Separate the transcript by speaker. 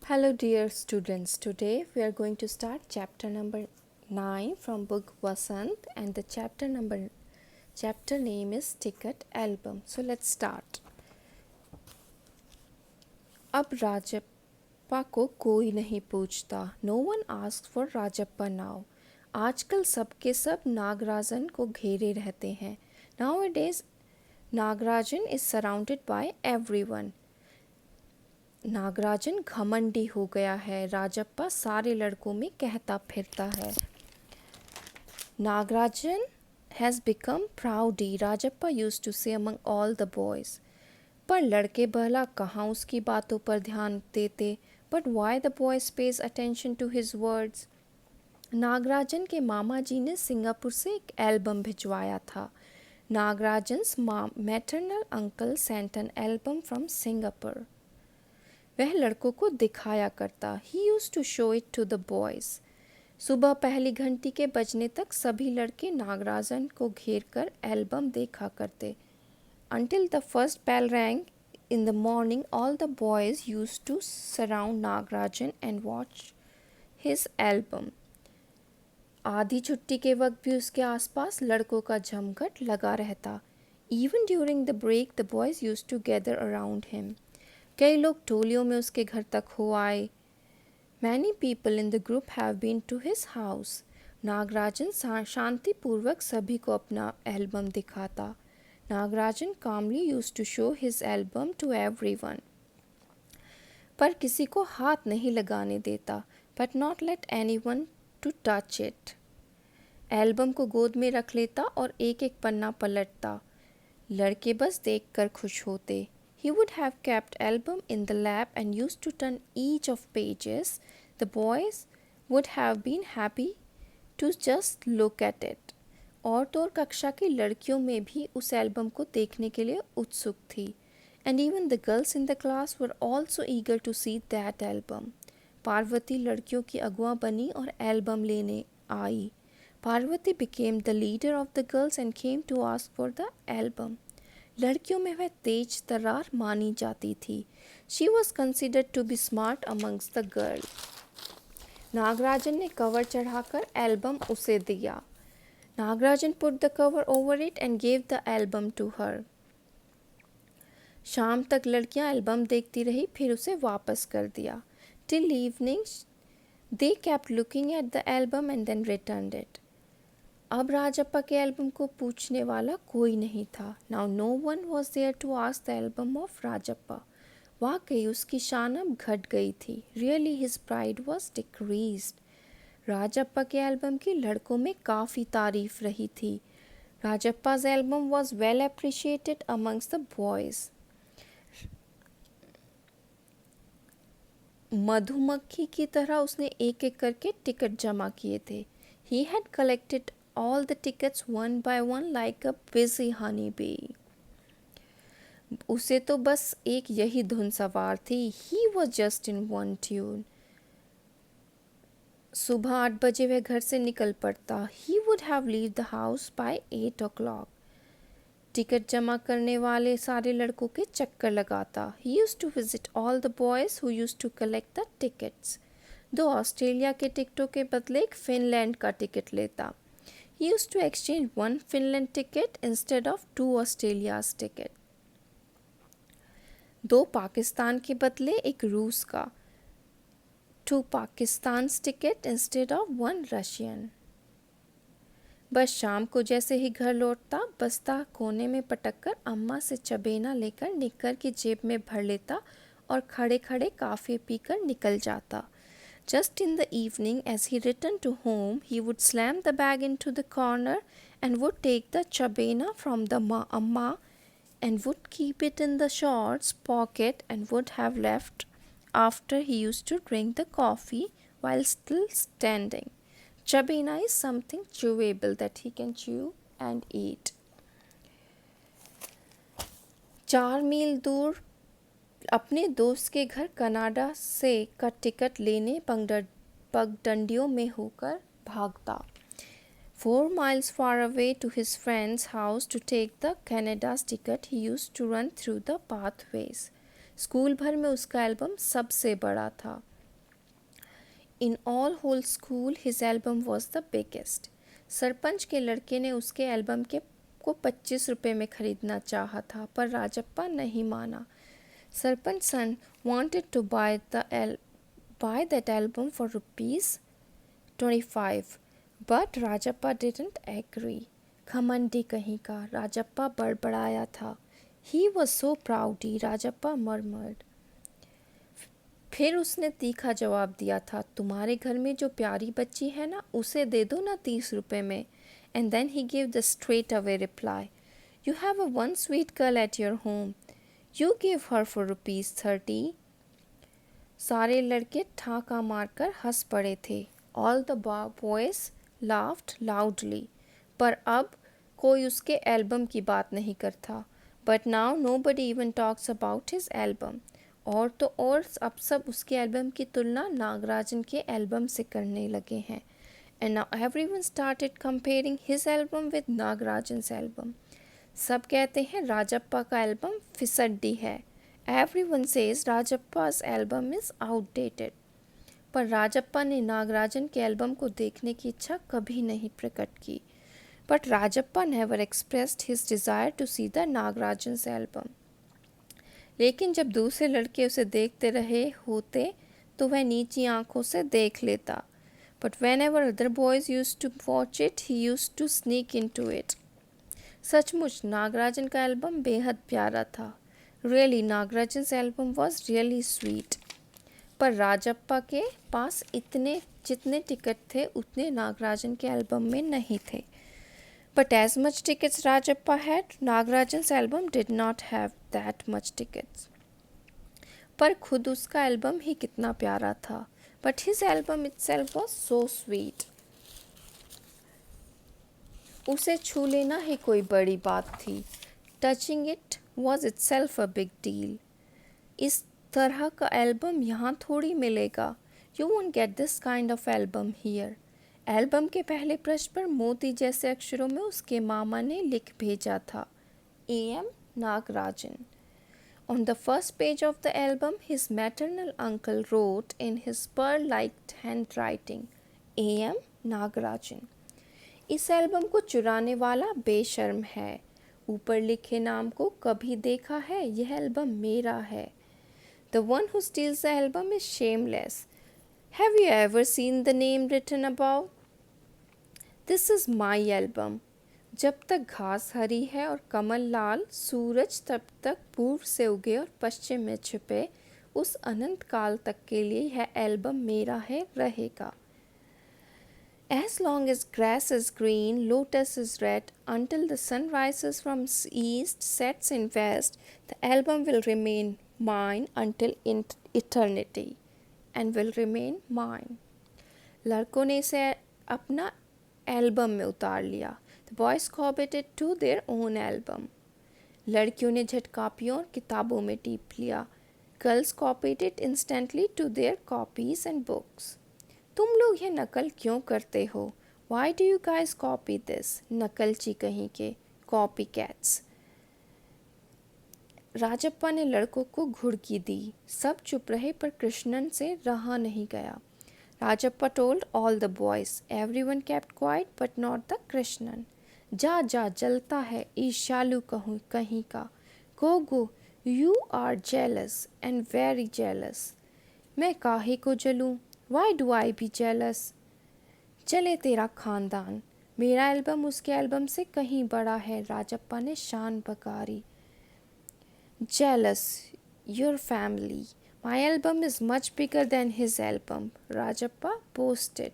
Speaker 1: Hello, dear students. Today we are going to start chapter number 9 from book Vasant, and the chapter name is Ticket Album. So let's start. अब राजप्पा को कोई नहीं पूछता. No one asks for Rajappa now. आजकल सबके सब नागराजन को घेरे रहते हैं. Nowadays, Nagarajan is surrounded by everyone. Nagarajan घमंडी हो गया है. राजप्पा सारे लड़कों में कहता फिरता है. Nagarajan has become proudy, Rajappa used to say among all the boys. पर लड़के भला कहाँ उसकी बातों पर ध्यान देते. But why the boys pays attention to his words? Nagarajan के मामा जी ने सिंगापुर से एक एल्बम भिजवाया था. Nagarajan's maternal uncle sent an album from Singapore. वह लड़कों को दिखाया करता. He used to show it to the boys. सुबह पहली घंटी के बजने तक सभी लड़के नागराजन को घेर कर एल्बम देखा करते. Until the first bell rang in the morning, all the boys used to surround Nagarajan and watch his album. आधी छुट्टी के वक्त भी उसके आसपास लड़कों का जमघट लगा रहता. Even during the break, the boys used to gather around him. कई लोग टोलियों में उसके घर तक हो आए. Many people in the group have been to his house. Nagarajan शांतिपूर्वक सभी को अपना एल्बम दिखाता. Nagarajan calmly used to show his album to everyone. पर किसी को हाथ नहीं लगाने देता. But not let anyone to touch it. Album को गोद में रख लेता और एक एक पन्ना पलटता. लड़के बस देखकर खुश होते. He would have kept album in the lap and used to turn each of pages. The boys would have been happy to just look at it. और तो और कक्षा की लड़कियों में भी उस एल्बम को देखने के लिए उत्सुक थी. And even the girls in the class were also eager to see that album. Parvati लड़कियों की अगुआ बनी और एल्बम लेने आई. Parvati became the leader of the girls and came to ask for the album. लड़कियों में वह तेज तर्रार मानी जाती थी. She was considered to be smart amongst the girls. Nagarajan ने कवर चढ़ाकर एल्बम उसे दिया. Nagarajan put the cover over it and gave the album to her. शाम तक लड़कियां एल्बम देखती रही, फिर उसे वापस कर दिया. Till evening, they kept looking at the album and then returned it. अब राजप्पा के एल्बम को पूछने वाला कोई नहीं था. Now no one was there to ask the album of Rajappa. वाकई उसकी शान अब घट गई थी. Really his pride was decreased. Rajappa के एल्बम की लड़कों में काफ़ी तारीफ रही थी. राजप्पा's album was well appreciated amongst the boys. मधुमक्खी की तरह उसने एक एक करके टिकट जमा किए थे. He had collected all the tickets one by one like a busy honeybee. उसे तो बस एक यही धुन सवार थी. He was just in one tune. सुबह 8 बजे वह घर से निकल पड़ता. He would have leave the house by 8 o'clock. Ticket जमा करने वाले सारे लड़कों के चक्कर लगाता. He used to visit all the boys who used to collect the tickets. दो ऑस्ट्रेलिया के टिकटों के बदले एक फिनलैंड का टिकट लेता. He used to exchange one Finland ticket instead of 2 Australia's ticket. दो पाकिस्तान के बदले एक रूस का. 2 Pakistan's ticket instead of 1 Russian. बस शाम को जैसे ही घर लौटता, बस्ता कोने में पटककर अम्मा से चबेना लेकर निक्कर की जेब में भर लेता और खड़े खड़े काफ़ी पीकर निकल जाता. Just in the evening, as he returned to home, he would slam the bag into the corner and would take the chabena from the amma and would keep it in the shorts pocket and would have left after he used to drink the coffee while still standing. Chabena is something chewable that he can chew and eat. 4 मील दूर अपने दोस्त के घर Canada से का ticket लेने पगडंडियों में होकर भागता. 4 miles far away to his friend's house to take the Canada's ticket, he used to run through the pathways. School भर में उसका एल्बम सबसे बड़ा था. In all whole school his album was the biggest. Sarpanch के लड़के ने उसके एल्बम के को 25 रुपए में खरीदना चाहा था, पर राजप्पा नहीं माना. Sarpanch son wanted to buy that album for ₹25, but Rajappa didn't agree. घमंडी कहीं का, राजप्पा बड़बड़ाया था. He was so proudy, Rajappa murmured. फिर उसने तीखा जवाब दिया था, तुम्हारे घर में जो प्यारी बच्ची है ना, उसे दे दो ना 30 रुपए में. And then he gave the straight away reply, you have a one sweet girl at your home. You give her for ₹30. सारे लड़के ठाका मारकर हंस पड़े थे. All the boys laughed loudly. पर अब कोई उसके एल्बम की बात नहीं करता. But now nobody even talks about his album. और तो और अब सब उसके एल्बम की तुलना नागराजन के एल्बम से करने लगे हैं. And now everyone started comparing his album with नागराजन's album. सब कहते हैं राजप्पा का एल्बम फिसड्डी है. Everyone says Rajappa's album is outdated. पर राजप्पा ने नागराजन के एल्बम को देखने की इच्छा कभी नहीं प्रकट की. But Rajappa never expressed his desire to see the Nagarajan's album. लेकिन जब दूसरे लड़के उसे देखते रहे होते तो वह नीची आंखों से देख लेता. But whenever other boys used to watch it, he used to sneak into it. सचमुच नागराजन का एल्बम बेहद प्यारा था. Really, नागराजन's album was really sweet. पर राजप्पा के पास इतने जितने टिकट थे उतने नागराजन के एल्बम में नहीं थे. But as much tickets Rajappa had, Nagarajan's album did not have that much tickets. पर खुद उसका एल्बम ही कितना प्यारा था. But his album itself was so sweet. उसे छू लेना ही कोई बड़ी बात थी. Touching it was itself a big deal. इस तरह का एल्बम यहाँ थोड़ी मिलेगा. You won't get this kind of album here. Album के पहले पृष्ठ पर मोती जैसे अक्षरों में उसके मामा ने लिख भेजा था, A.M. Nagarajan. On the first page of the album, his maternal uncle wrote in his pearl-like handwriting, A.M. Nagarajan. इस एल्बम को चुराने वाला बेशर्म है. ऊपर लिखे नाम को कभी देखा है, यह एल्बम मेरा है. The one who steals the album is shameless. Have you ever seen the name written above? This is my album. जब तक घास हरी है और कमल लाल, सूरज तब तक पूर्व से उगे और पश्चिम में छिपे, उस अनंत काल तक के लिए यह एल्बम मेरा है रहेगा. As long as grass is green, lotus is red, until the sun rises from east, sets in west, the album will remain mine until eternity. And will remain mine. लड़कों ने इसे अपना एल्बम में उतार लिया. The boys copied it to their own album. लड़कियों ने झट कापियों और किताबों में टीप लिया. Girls copied it instantly to their copies and books. तुम लोग ये नकल क्यों करते हो? Why do you guys copy this? नकलची कहीं के, copycats. राजप्पा ने लड़कों को घुड़की दी. सब चुप रहे पर कृष्णन से रहा नहीं गया. Rajappa told all the boys. Everyone kept quiet but not the Krishnan. जा जा जलता है ईर्ष्यालु कहीं का. Go go, you are jealous and very jealous. मैं काहे को जलूं? Why do I be jealous? चले तेरा खानदान. मेरा एल्बम उसके एल्बम से कहीं बड़ा है. राजप्पा ने शान बगारी. Jealous, your family. My album is much bigger than his album, Rajappa boasted.